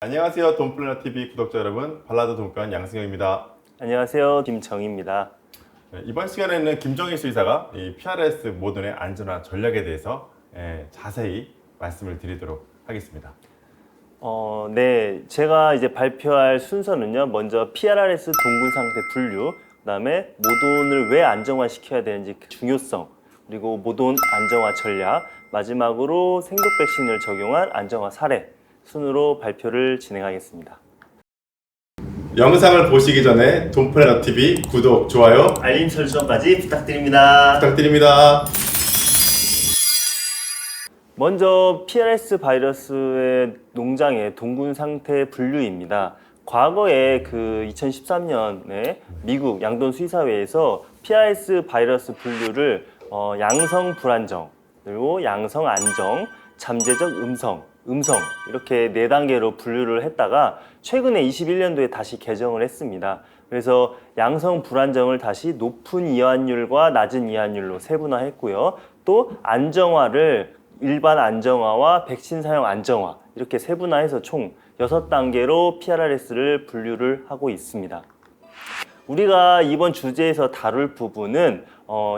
안녕하세요. 돈플래너TV 구독자 여러분, 발라드 돈가원 양승영입니다. 안녕하세요. 김정희입니다. 이번 시간에는 김정희 수의사가 이 PRS 모던의 안전화 전략에 대해서 자세히 말씀을 드리도록 하겠습니다. 네, 제가 이제 발표할 순서는요. 먼저 PRS 동군 상태 분류, 그다음에 모돈을 왜 안정화시켜야 되는지 그 중요성, 그리고 모돈 안정화 전략, 마지막으로 생독 백신을 적용한 안정화 사례 순으로 발표를 진행하겠습니다. 영상을 보시기 전에 돈플래너TV 구독, 좋아요, 알림 설정까지 부탁드립니다. 부탁드립니다. 먼저 PRS 바이러스의 농장의 동군 상태 분류입니다. 과거에 그 2013년에 미국 양돈 수의사회에서 PRS 바이러스 분류를 양성 불안정, 그리고 양성 안정, 잠재적 음성 이렇게 4단계로 분류를 했다가 최근에 21년도에 다시 개정을 했습니다. 그래서 양성 불안정을 다시 높은 이완율과 낮은 이완율로 세분화했고요. 또 안정화를 일반 안정화와 백신 사용 안정화 이렇게 세분화해서 총 6단계로 PRS를 분류를 하고 있습니다. 우리가 이번 주제에서 다룰 부분은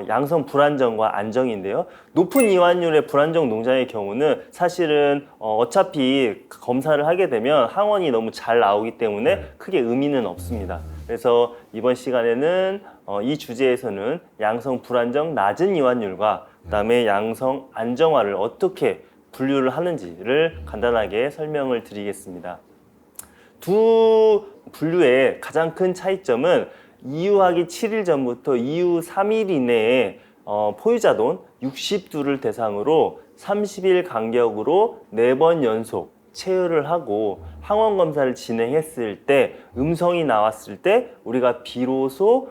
양성 불안정과 안정인데요. 높은 이완율의 불안정 농장의 경우는 사실은 어차피 검사를 하게 되면 항원이 너무 잘 나오기 때문에 크게 의미는 없습니다. 그래서 이번 시간에는 이 주제에서는 양성 불안정 낮은 이완율과 그다음에 양성 안정화를 어떻게 분류를 하는지를 간단하게 설명을 드리겠습니다. 두 분류의 가장 큰 차이점은 이유하기 7일 전부터 이후 3일 이내에 포유자돈 60두를 대상으로 30일 간격으로 4번 연속 체열을 하고 항원 검사를 진행했을 때 음성이 나왔을 때 우리가 비로소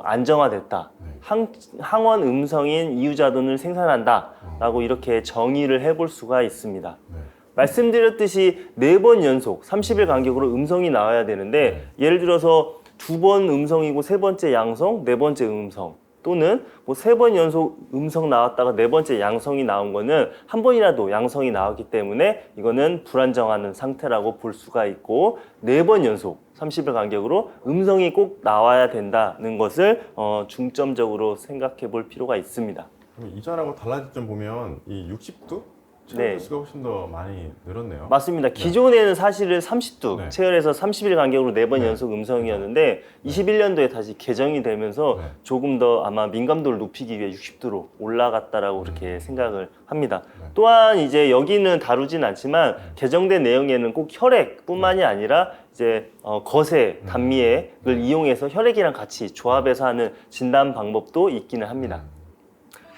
안정화됐다. 항원 음성인 이유자돈을 생산한다 라고 이렇게 정의를 해볼 수가 있습니다. 말씀드렸듯이 4번 연속 30일 간격으로 음성이 나와야 되는데 예를 들어서 2번 음성이고 3번째 양성, 4번째 음성, 또는 뭐 3번 연속 음성 나왔다가 4번째 양성이 나온 거는 한 번이라도 양성이 나왔기 때문에 이거는 불안정하는 상태라고 볼 수가 있고 4번 연속 30일 간격으로 음성이 꼭 나와야 된다는 것을 중점적으로 생각해 볼 필요가 있습니다. 그럼 이전하고 달라진 점 보면 이 60도? 체열 수가 훨씬 더 많이 늘었네요. 맞습니다. 기존에는 사실은 30두 네. 체열해서 30일 간격으로 4번 네. 연속 음성이었는데 21년도에 다시 개정이 되면서 조금 더 아마 민감도를 높이기 위해 60두로 올라갔다라고 그렇게 생각을 합니다. 또한 이제 여기는 다루진 않지만 개정된 내용에는 꼭 혈액뿐만이 아니라 이제 거세, 단미액을 이용해서 혈액이랑 같이 조합해서 하는 진단 방법도 있기는 합니다.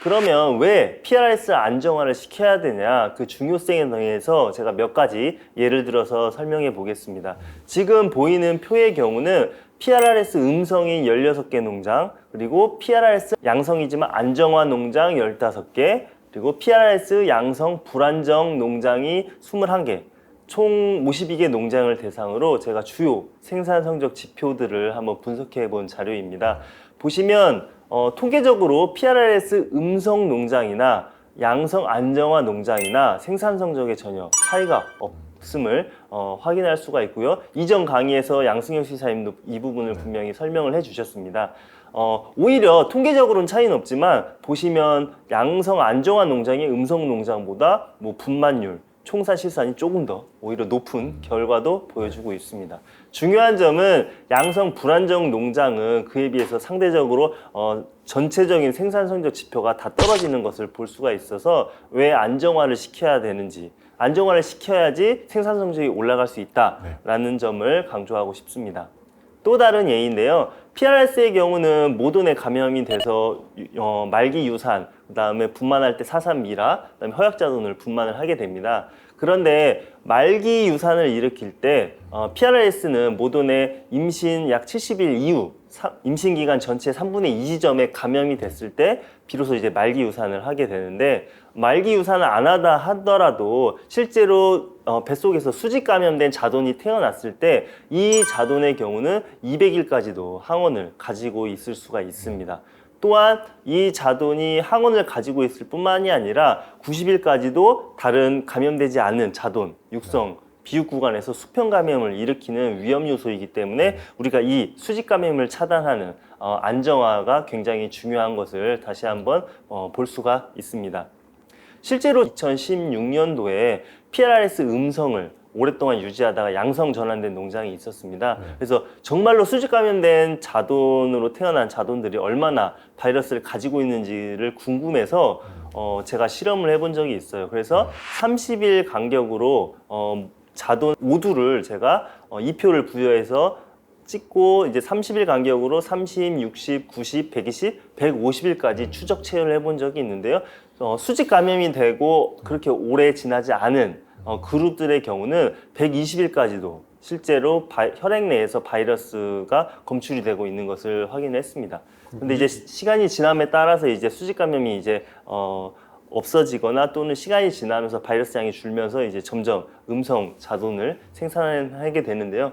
그러면 왜 PRS를 안정화를 시켜야 되냐, 그 중요성에 대해서 제가 몇 가지 예를 들어서 설명해 보겠습니다. 지금 보이는 표의 경우는 PRS 음성인 16개 농장, 그리고 PRS 양성이지만 안정화 농장 15개, 그리고 PRS 양성 불안정 농장이 21개, 총 52개 농장을 대상으로 제가 주요 생산 성적 지표들을 한번 분석해 본 자료입니다. 보시면 통계적으로 PRS 음성 농장이나 양성 안정화 농장이나 생산 성적에 전혀 차이가 없음을 확인할 수가 있고요. 이전 강의에서 양승영 수의사님도 이 부분을 분명히 설명을 해주셨습니다. 오히려 통계적으로는 차이는 없지만 보시면 양성 안정화 농장이 음성 농장보다 뭐 분만율, 총산 실산이 조금 더 오히려 높은 결과도 보여주고 있습니다. 중요한 점은 양성 불안정 농장은 그에 비해서 상대적으로 전체적인 생산 성적 지표가 다 떨어지는 것을 볼 수가 있어서 왜 안정화를 시켜야 되는지, 안정화를 시켜야지 생산 성적이 올라갈 수 있다라는 점을 강조하고 싶습니다. 또 다른 예인데요. PRS의 경우는 모돈에 감염이 돼서 말기 유산, 그다음에 분만할 때 사산미라, 그다음에 허약자돈을 분만을 하게 됩니다. 그런데 말기 유산을 일으킬 때 PRS는 모돈의 임신 약 70일 이후 임신 기간 전체 3분의 2 지점에 감염이 됐을 때 비로소 이제 말기 유산을 하게 되는데, 말기 유산을 안 하다 하더라도 실제로 뱃속에서 수직 감염된 자돈이 태어났을 때 이 자돈의 경우는 200일까지도 항원을 가지고 있을 수가 있습니다. 또한 이 자돈이 항원을 가지고 있을 뿐만이 아니라 90일까지도 다른 감염되지 않은 자돈, 육성 비육 구간에서 수평 감염을 일으키는 위험 요소이기 때문에 우리가 이 수직 감염을 차단하는 안정화가 굉장히 중요한 것을 다시 한번 볼 수가 있습니다. 실제로 2016년도에 PRRS 음성을 오랫동안 유지하다가 양성 전환된 농장이 있었습니다. 그래서 정말로 수직 감염된 자돈으로 태어난 자돈들이 얼마나 바이러스를 가지고 있는지를 궁금해서 제가 실험을 해본 적이 있어요. 그래서 30일 간격으로 자돈 5두를 제가 2표를 부여해서 찍고 이제 30일 간격으로 30, 60, 90, 120, 150일까지 추적 체열을 해본 적이 있는데요. 수직 감염이 되고 그렇게 오래 지나지 않은 그룹들의 경우는 120일까지도 실제로 혈액 내에서 바이러스가 검출이 되고 있는 것을 확인했습니다. 근데 이제 시간이 지남에 따라서 이제 수직 감염이 이제 없어지거나 또는 시간이 지나면서 바이러스 양이 줄면서 이제 점점 음성 자돈을 생산하게 되는데요.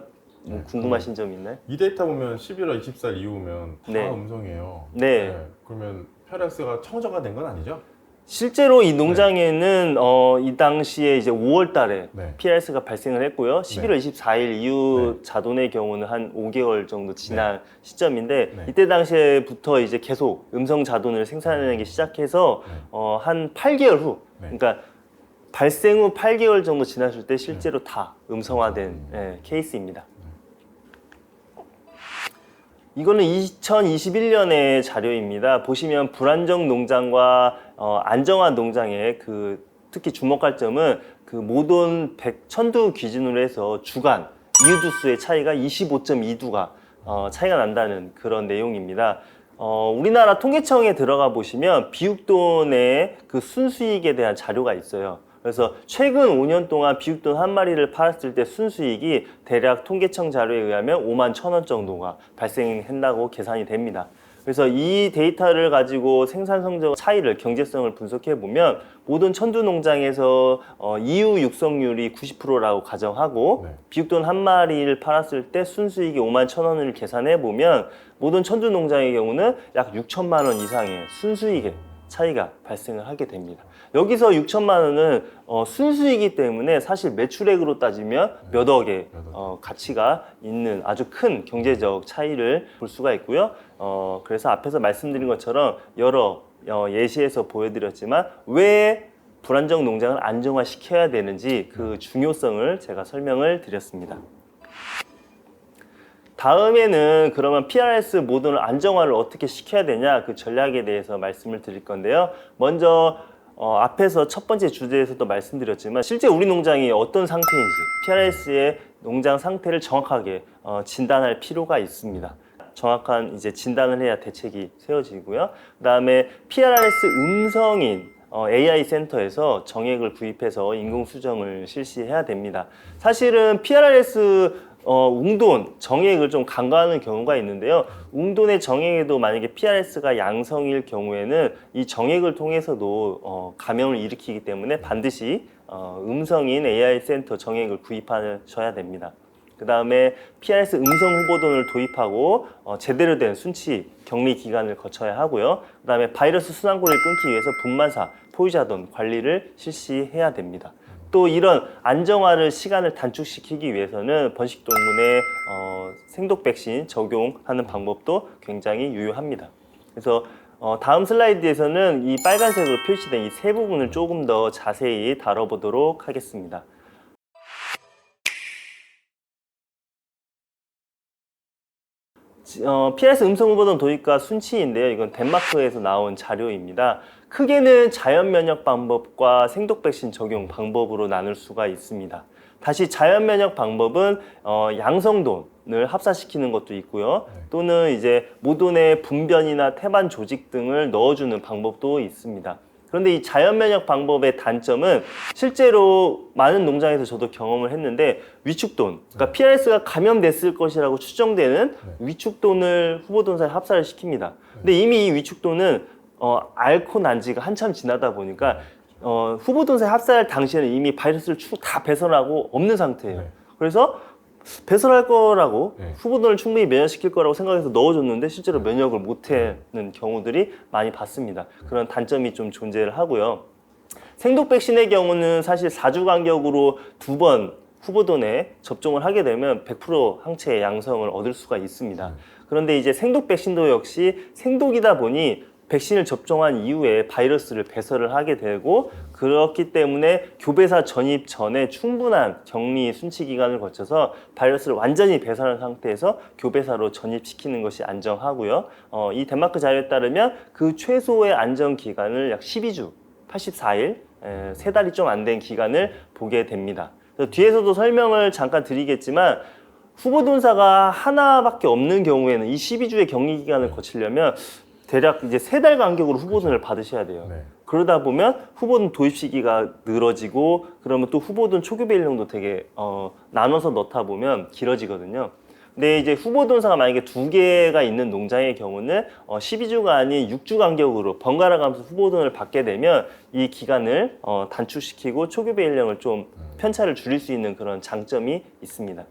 궁금하신 점 있나요? 이 데이터 보면 11월 24일 이후면 다 네. 음성이에요. 네. 그러면 PRS가 청정화 된 건 아니죠? 실제로 이 농장에는 이 당시에 이제 5월 달에 네. PRS가 발생을 했고요. 11월 24일 이후 네. 자돈의 경우는 한 5개월 정도 지난 시점인데 네. 이때 당시에부터 이제 계속 음성 자돈을 생산하기 시작해서 한 8개월 후 그러니까 발생 후 8개월 정도 지났을 때 실제로 다 음성화된 케이스입니다. 이거는 2021년의 자료입니다. 보시면 불안정 농장과 안정화 농장의 특히 주목할 점은 모돈 1000두 기준으로 해서 주간 이유두수의 차이가 25.2두가 차이가 난다는 그런 내용입니다. 우리나라 통계청에 들어가 보시면 비육돈의 순수익에 대한 자료가 있어요. 그래서 최근 5년 동안 비육돈 한 마리를 팔았을 때 순수익이 대략 통계청 자료에 의하면 5만 1,000원 정도가 발생한다고 계산이 됩니다. 그래서 이 데이터를 가지고 생산 성적 차이를 경제성을 분석해 보면 모든 천두 농장에서 이유 육성률이 90%라고 가정하고 비육돈 한 마리를 팔았을 때 순수익이 5만 1,000원을 계산해 보면 모든 천두 농장의 경우는 약 6천만 원 이상의 순수익의 차이가 발생을 하게 됩니다. 여기서 6천만 원은 순수이기 때문에 사실 매출액으로 따지면 몇 억의 가치가 있는 아주 큰 경제적 차이를 볼 수가 있고요. 그래서 앞에서 말씀드린 것처럼 여러 예시에서 보여드렸지만 왜 불안정 농장을 안정화시켜야 되는지 그 중요성을 제가 설명을 드렸습니다. 다음에는 그러면 PRS 모듈 안정화를 어떻게 시켜야 되냐 그 전략에 대해서 말씀을 드릴 건데요. 먼저 앞에서 첫 번째 주제에서도 말씀드렸지만 실제 우리 농장이 어떤 상태인지 PRS의 농장 상태를 정확하게 진단할 필요가 있습니다. 정확한 이제 진단을 해야 대책이 세워지고요. 그다음에 PRS 음성인 AI 센터에서 정액을 구입해서 인공 수정을 실시해야 됩니다. 사실은 PRS 웅돈 정액을 좀 간과하는 경우가 있는데요. 웅돈의 정액에도 만약에 PRS가 양성일 경우에는 이 정액을 통해서도 감염을 일으키기 때문에 반드시 음성인 AI 센터 정액을 구입하셔야 됩니다. 그 다음에 PRS 음성 후보돈을 도입하고 제대로 된 순치 격리 기간을 거쳐야 하고요. 그 다음에 바이러스 순환고리를 끊기 위해서 분만사 포유자돈 관리를 실시해야 됩니다. 또 이런 안정화를 시간을 단축시키기 위해서는 번식동물의 생독 백신 적용하는 방법도 굉장히 유효합니다. 그래서 다음 슬라이드에서는 이 빨간색으로 표시된 이 세 부분을 조금 더 자세히 다뤄보도록 하겠습니다. PRS 음성 후보돈 도입과 순치인데요. 이건 덴마크에서 나온 자료입니다. 크게는 자연 면역 방법과 생독 백신 적용 방법으로 나눌 수가 있습니다. 다시 자연 면역 방법은 양성돈을 합사시키는 것도 있고요. 또는 이제 모돈의 분변이나 태반 조직 등을 넣어주는 방법도 있습니다. 그런데 이 자연 면역 방법의 단점은 실제로 많은 농장에서 저도 경험을 했는데 위축돈, 그러니까 PRS가 감염됐을 것이라고 추정되는 위축돈을 후보돈사에 합사를 시킵니다. 근데 이미 이 위축돈은 앓고 난 지가 한참 지나다 보니까 후보돈사에 합사할 당시에는 이미 바이러스를 다 배설하고 없는 상태예요. 그래서 배설할 거라고 후보돈을 충분히 면역시킬 거라고 생각해서 넣어줬는데 실제로 면역을 못하는 경우들이 많이 봤습니다. 그런 단점이 좀 존재를 하고요. 생독 백신의 경우는 사실 4주 간격으로 2번 후보돈에 접종을 하게 되면 100% 항체 양성을 얻을 수가 있습니다. 그런데 이제 생독 백신도 역시 생독이다 보니 백신을 접종한 이후에 바이러스를 배설을 하게 되고 그렇기 때문에 교배사 전입 전에 충분한 격리 순치 기간을 거쳐서 바이러스를 완전히 배설한 상태에서 교배사로 전입시키는 것이 안정하고요. 이 덴마크 자료에 따르면 그 최소의 안정 기간을 약 12주, 84일, 3달이 좀 안 된 기간을 보게 됩니다. 그래서 뒤에서도 설명을 잠깐 드리겠지만 후보돈사가 하나밖에 없는 경우에는 이 12주의 격리 기간을 거치려면 대략 이제 3달 간격으로 후보돈을 받으셔야 돼요. 네. 그러다 보면 후보돈 도입 시기가 늘어지고 그러면 또 후보돈 초급의 인력도 되게 나눠서 넣다 보면 길어지거든요. 근데 이제 후보돈사가 만약에 2개가 있는 농장의 경우는 12주가 아닌 6주 간격으로 번갈아 가면서 후보돈을 받게 되면 이 기간을 단축시키고 초급의 인력을 좀 편차를 줄일 수 있는 그런 장점이 있습니다.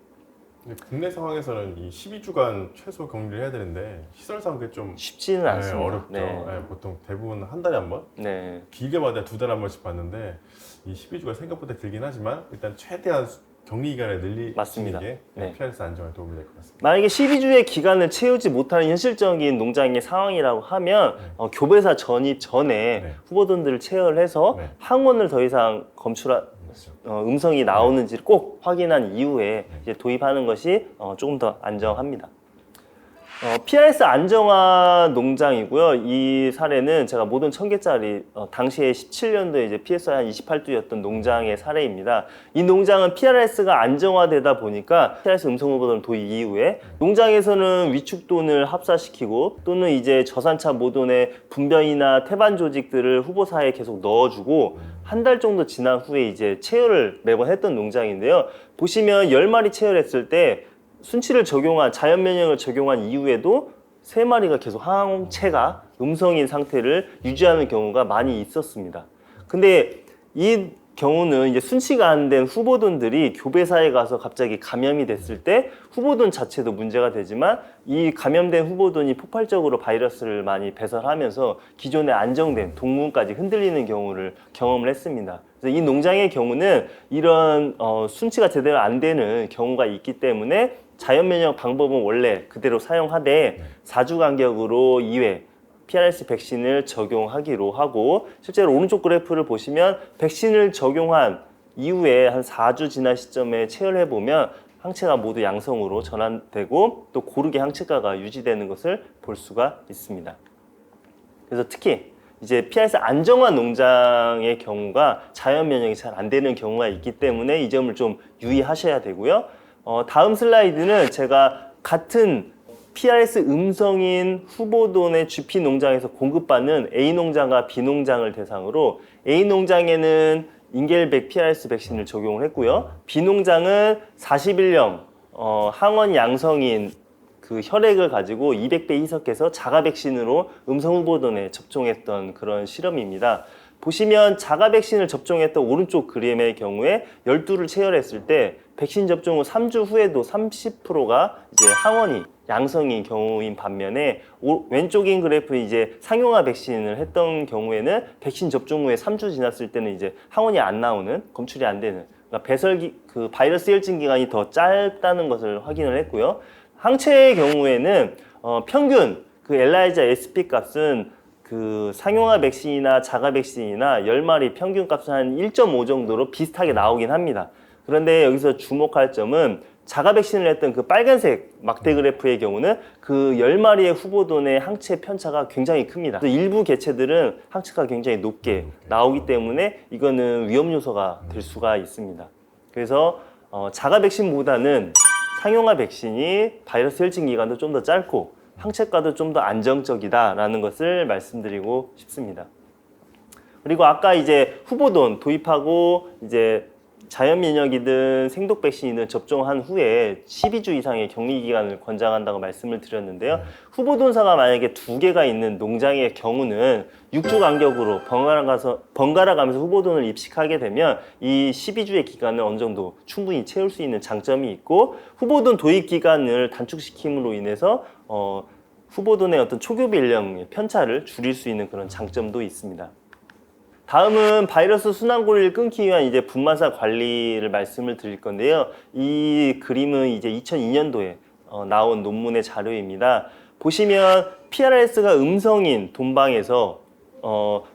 국내 상황에서는 이 12주간 최소 격리를 해야 되는데 시설상 그게 좀 쉽지는 않습니다. 어렵죠. 네. 보통 대부분 한 달에 한 번, 네. 길게 봐야 2달에 한 번씩 받는데 이 12주가 생각보다 길긴 하지만 일단 최대한 격리 기간을 늘리는 맞습니다. 게 네. PRS 안정에 도움이 될 것 같습니다. 만약에 12주의 기간을 채우지 못하는 현실적인 농장의 상황이라고 하면 교배사 전입 전에 후보돈들을 체열을 해서 항원을 더 이상 음성이 나오는지 꼭 확인한 이후에 이제 도입하는 것이 조금 더 안정합니다. PRS 안정화 농장이고요. 이 사례는 제가 모든 1000개짜리 당시에 17년도에 이제 PSI 한 28두였던 농장의 사례입니다. 이 농장은 PRS가 안정화되다 보니까 PRS 음성 후보돈 도입 이후에 농장에서는 위축돈을 합사시키고 또는 이제 저산차 모돈의 분변이나 태반 조직들을 후보사에 계속 넣어주고 한 달 정도 지난 후에 이제 체열을 매번 했던 농장인데요. 보시면 10마리 체열했을 때 순치를 적용한 자연 면역을 적용한 이후에도 3마리가 계속 항체가 음성인 상태를 유지하는 경우가 많이 있었습니다. 근데 이 경우는 이제 순치가 안 된 후보돈들이 교배사에 가서 갑자기 감염이 됐을 때 후보돈 자체도 문제가 되지만 이 감염된 후보돈이 폭발적으로 바이러스를 많이 배설하면서 기존에 안정된 동물까지 흔들리는 경우를 경험을 했습니다. 그래서 이 농장의 경우는 이런 순치가 제대로 안 되는 경우가 있기 때문에 자연 면역 방법은 원래 그대로 사용하되 4주 간격으로 2회 PRS 백신을 적용하기로 하고 실제로 오른쪽 그래프를 보시면 백신을 적용한 이후에 한 4주 지난 시점에 체열해 보면 항체가 모두 양성으로 전환되고 또 고르게 항체가가 유지되는 것을 볼 수가 있습니다. 그래서 특히 이제 PRS 안정화 농장의 경우가 자연 면역이 잘 안 되는 경우가 있기 때문에 이 점을 좀 유의하셔야 되고요. 다음 슬라이드는 제가 같은 PRS 음성인 후보돈의 GP 농장에서 공급받는 A 농장과 B 농장을 대상으로 A 농장에는 인겔백 PRS 백신을 적용을 했고요. B 농장은 41령 항원 양성인 그 혈액을 가지고 200배 희석해서 자가 백신으로 음성 후보돈에 접종했던 그런 실험입니다. 보시면 자가 백신을 접종했던 오른쪽 그림의 경우에 12를 체열했을 때 백신 접종 후 3주 후에도 30%가 이제 항원이 양성인 경우인 반면에 왼쪽인 그래프 이제 상용화 백신을 했던 경우에는 백신 접종 후에 3주 지났을 때는 이제 항원이 안 나오는, 검출이 안 되는, 그러니까 그 바이러스 혈증 기간이 더 짧다는 것을 확인을 했고요. 항체의 경우에는 평균 그 엘라이자 SP 값은 그 상용화 백신이나 자가 백신이나 10마리 평균 값은 한 1.5 정도로 비슷하게 나오긴 합니다. 그런데 여기서 주목할 점은 자가 백신을 했던 그 빨간색 막대 그래프의 경우는 그 10마리의 후보돈의 항체 편차가 굉장히 큽니다. 일부 개체들은 항체가 굉장히 높게 나오기 때문에 이거는 위험 요소가 될 수가 있습니다. 그래서 자가 백신보다는 상용화 백신이 바이러스 혈증 기간도 좀 더 짧고 항체가도 좀 더 안정적이다라는 것을 말씀드리고 싶습니다. 그리고 아까 이제 후보돈 도입하고 이제 자연 면역이든 생독 백신이든 접종한 후에 12주 이상의 격리 기간을 권장한다고 말씀을 드렸는데요. 후보돈사가 만약에 2개가 있는 농장의 경우는 6주 간격으로 번갈아 가면서 후보돈을 입식하게 되면 이 12주의 기간을 어느 정도 충분히 채울 수 있는 장점이 있고 후보돈 도입 기간을 단축시킴으로 인해서 후보돈의 어떤 초교비 인력의 편차를 줄일 수 있는 그런 장점도 있습니다. 다음은 바이러스 순환고리를 끊기 위한 이제 분만사 관리를 말씀을 드릴 건데요. 이 그림은 이제 2002년도에 나온 논문의 자료입니다. 보시면 PRS가 음성인 돈방에서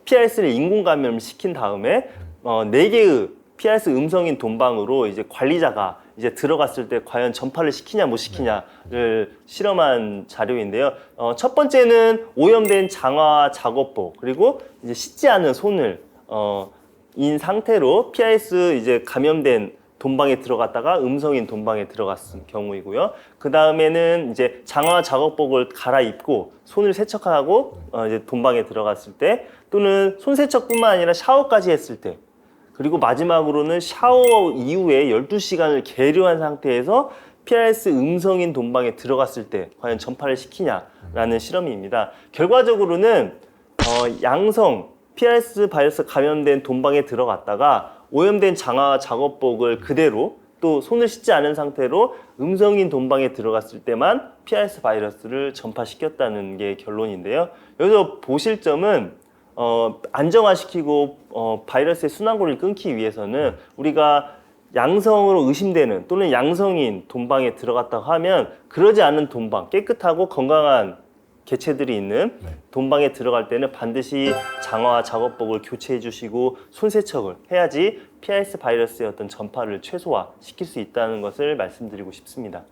PRS를 인공 감염을 시킨 다음에 4개의 PRS 음성인 돈방으로 이제 관리자가 이제 들어갔을 때 과연 전파를 시키냐 못 시키냐를 실험한 자료인데요. 첫 번째는 오염된 장화 작업복 그리고 이제 씻지 않은 손을 인 상태로 PRS 이제 감염된 돈방에 들어갔다가 음성인 돈방에 들어갔을 경우이고요. 그 다음에는 이제 장화 작업복을 갈아입고 손을 세척하고 이제 돈방에 들어갔을 때 또는 손 세척뿐만 아니라 샤워까지 했을 때 그리고 마지막으로는 샤워 이후에 12시간을 계류한 상태에서 PRS 음성인 돈방에 들어갔을 때 과연 전파를 시키냐라는 실험입니다. 결과적으로는 양성 PRS 바이러스 감염된 돈방에 들어갔다가 오염된 장화 작업복을 그대로 또 손을 씻지 않은 상태로 음성인 돈방에 들어갔을 때만 PRS 바이러스를 전파시켰다는 게 결론인데요. 여기서 보실 점은 안정화시키고 바이러스의 순환고리를 끊기 위해서는 우리가 양성으로 의심되는 또는 양성인 돈방에 들어갔다고 하면 그러지 않은 돈방, 깨끗하고 건강한 개체들이 있는 돈방에 들어갈 때는 반드시 장화 작업복을 교체해 주시고 손 세척을 해야지 PRS 바이러스의 어떤 전파를 최소화시킬 수 있다는 것을 말씀드리고 싶습니다.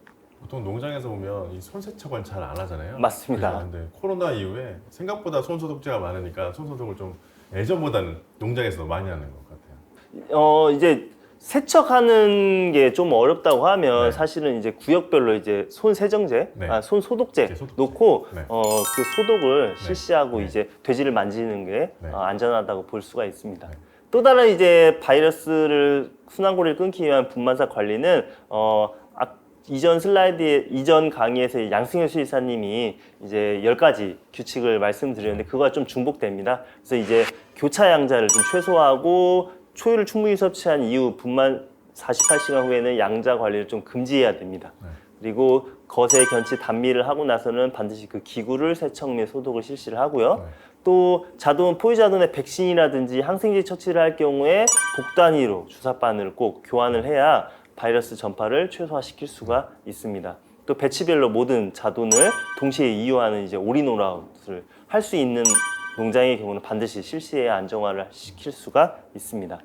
보통 농장에서 보면 이 손 세척은 잘 안 하잖아요. 맞습니다. 근데 코로나 이후에 생각보다 손 소독제가 많으니까 손 소독을 좀 예전보다는 농장에서도 많이 하는 것 같아요. 이제 세척하는 게 좀 어렵다고 하면 네. 사실은 이제 구역별로 이제 손 세정제, 네. 손 소독제 소독제. 놓고 네. 그 소독을 실시하고 네. 이제 돼지를 만지는 게 네. 안전하다고 볼 수가 있습니다. 네. 또 다른 이제 바이러스를 순환고리를 끊기 위한 분만사 관리는 이전 슬라이드에 이전 강의에서 양승현 수의사님이 이제 10가지 규칙을 말씀드렸는데 그거가 좀 중복됩니다. 그래서 이제 교차 양자를 좀 최소화하고 초유를 충분히 섭취한 이후 분만 48시간 후에는 양자 관리를 좀 금지해야 됩니다. 그리고 거세, 견치, 단미를 하고 나서는 반드시 그 기구를 세척 및 소독을 실시를 하고요. 또 자동 포유자돈의 백신이라든지 항생제 처치를 할 경우에 복단위로 주사바늘을 꼭 교환을 해야 바이러스 전파를 최소화시킬 수가 있습니다. 또 배치별로 모든 자돈을 동시에 이용하는 이제 올인원아웃을 할 수 있는 농장의 경우는 반드시 실시해야 안정화를 시킬 수가 있습니다.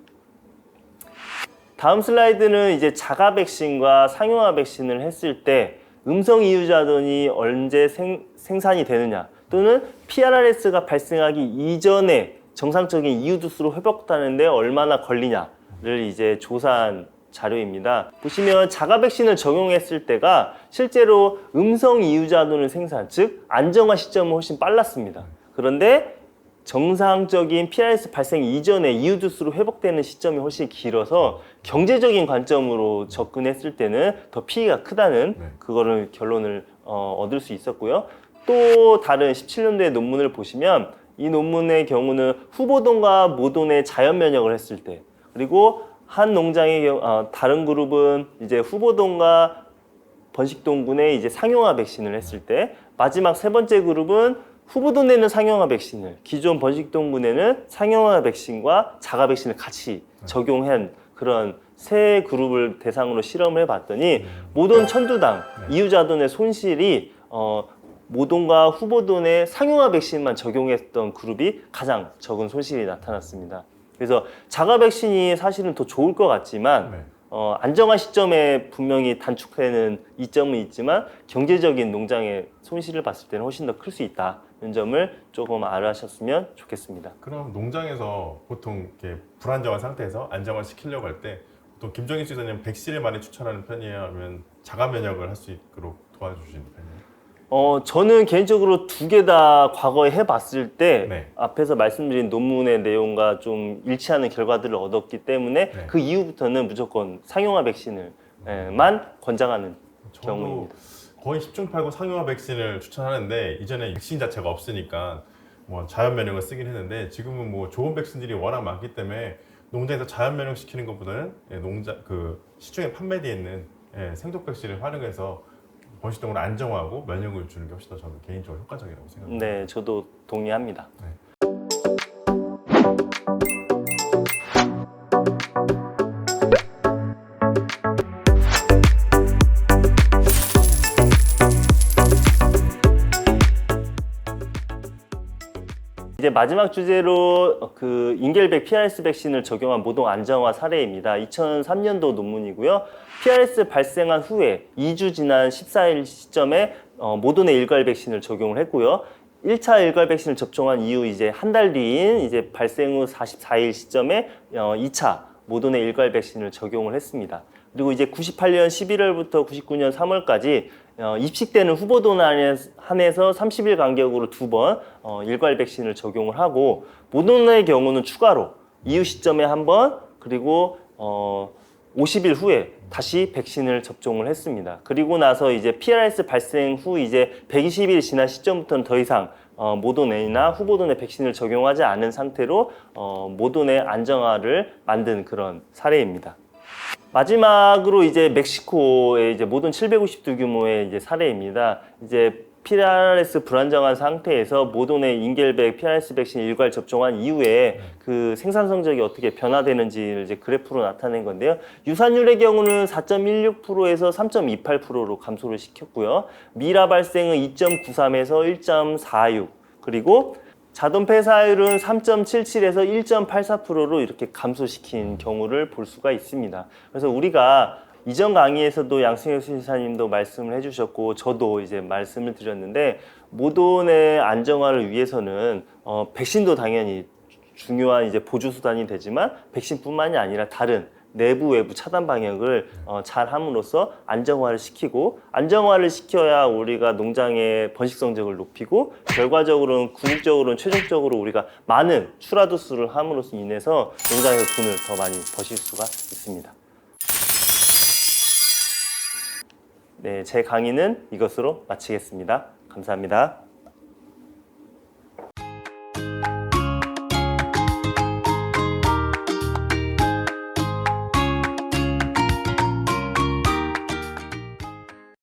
다음 슬라이드는 이제 자가 백신과 상용화 백신을 했을 때 음성 이유자돈이 언제 생산이 되느냐 또는 PRRS가 발생하기 이전에 정상적인 이유두수로 회복하는데 얼마나 걸리냐를 이제 조사한 자료입니다. 보시면 자가 백신을 적용했을 때가 실제로 음성 이유자돈을 생산, 즉 안정화 시점은 훨씬 빨랐습니다. 그런데 정상적인 PRS 발생 이전에 이유두수로 회복되는 시점이 훨씬 길어서 경제적인 관점으로 접근했을 때는 더 피해가 크다는 그거를 결론을 얻을 수 있었고요. 또 다른 17년도의 논문을 보시면 이 논문의 경우는 후보돈과 모돈의 자연 면역을 했을 때 그리고 한 농장의 경우 다른 그룹은 이제 후보돈과 번식동군의 이제 상용화 백신을 했을 때 마지막 세 번째 그룹은 후보돈에는 상용화 백신을 기존 번식동군에는 상용화 백신과 자가 백신을 같이 적용한 그런 세 그룹을 대상으로 실험을 해봤더니 모돈 천두당 이유자돈의 손실이 모돈과 후보돈의 상용화 백신만 적용했던 그룹이 가장 적은 손실이 나타났습니다. 그래서 자가 백신이 사실은 더 좋을 것 같지만 안정화 시점에 분명히 단축되는 이점은 있지만 경제적인 농장의 손실을 봤을 때는 훨씬 더 클 수 있다는 점을 조금 알아셨으면 좋겠습니다. 그럼 농장에서 보통 이렇게 불안정한 상태에서 안정화 시키려고 할 때 보통 김정희 수의사님 백신을 많이 추천하는 편이에요? 아니면 자가 면역을 할 수 있도록 도와주시는 편이에요? 저는 개인적으로 두 개 다 과거에 해봤을 때 네. 앞에서 말씀드린 논문의 내용과 좀 일치하는 결과들을 얻었기 때문에 그 이후부터는 무조건 상용화 백신을 만 권장하는 경우입니다. 거의 10중 8구 상용화 백신을 추천하는데 이전에 백신 자체가 없으니까 뭐 자연 면역을 쓰긴 했는데 지금은 뭐 좋은 백신들이 워낙 많기 때문에 농장에서 자연 면역 시키는 것보다는 시중에 판매되어 있는 생독 백신을 활용해서 번식동을 안정화하고 면역을 주는 게 훨씬 더 저는 개인적으로 효과적이라고 생각합니다. 네, 저도 동의합니다. 이제 마지막 주제로 그 인겔백 PRS 백신을 적용한 모동 안정화 사례입니다. 2003년도 논문이고요. PRS 발생한 후에 2주 지난 14일 시점에 모더나 일괄 백신을 적용을 했고요. 1차 일괄 백신을 접종한 이후 이제 한 달 뒤인 이제 발생 후 44일 시점에 2차 모더나 일괄 백신을 적용을 했습니다. 그리고 이제 98년 11월부터 99년 3월까지 입식되는 후보도에 한해서 30일 간격으로 2번 일괄 백신을 적용을 하고 모더나의 경우는 추가로 이후 시점에 한 번 그리고 50일 후에 다시 백신을 접종을 했습니다. 그리고 나서 이제 PRS 발생 후 이제 120일 지난 시점부터는 더 이상 모더나나 후보도네 백신을 적용하지 않은 상태로 모더나 안정화를 만든 그런 사례입니다. 마지막으로 이제 멕시코의 이제 모던 750두 규모의 이제 사례입니다. 이제 PRS 불안정한 상태에서 모더나 인겔백 PRS 백신 일괄 접종한 이후에 그 생산 성적이 어떻게 변화되는지를 이제 그래프로 나타낸 건데요. 유산율의 경우는 4.16%에서 3.28%로 감소를 시켰고요. 미라 발생은 2.93에서 1.46 그리고 자동 폐사율은 3.77에서 1.84%로 이렇게 감소시킨 경우를 볼 수가 있습니다. 그래서 우리가 이전 강의에서도 양승혁 수의사님도 말씀을 해주셨고 저도 이제 말씀을 드렸는데 모던의 안정화를 위해서는 백신도 당연히 중요한 이제 보조 수단이 되지만 백신뿐만이 아니라 다른 내부 외부 차단 방역을 잘 함으로써 안정화를 시키고 안정화를 시켜야 우리가 농장의 번식 성적을 높이고 결과적으로는 궁극적으로는 최종적으로 우리가 많은 출하도 수를 함으로써 인해서 농장에서 돈을 더 많이 버실 수가 있습니다. 네, 제 강의는 이것으로 마치겠습니다. 감사합니다.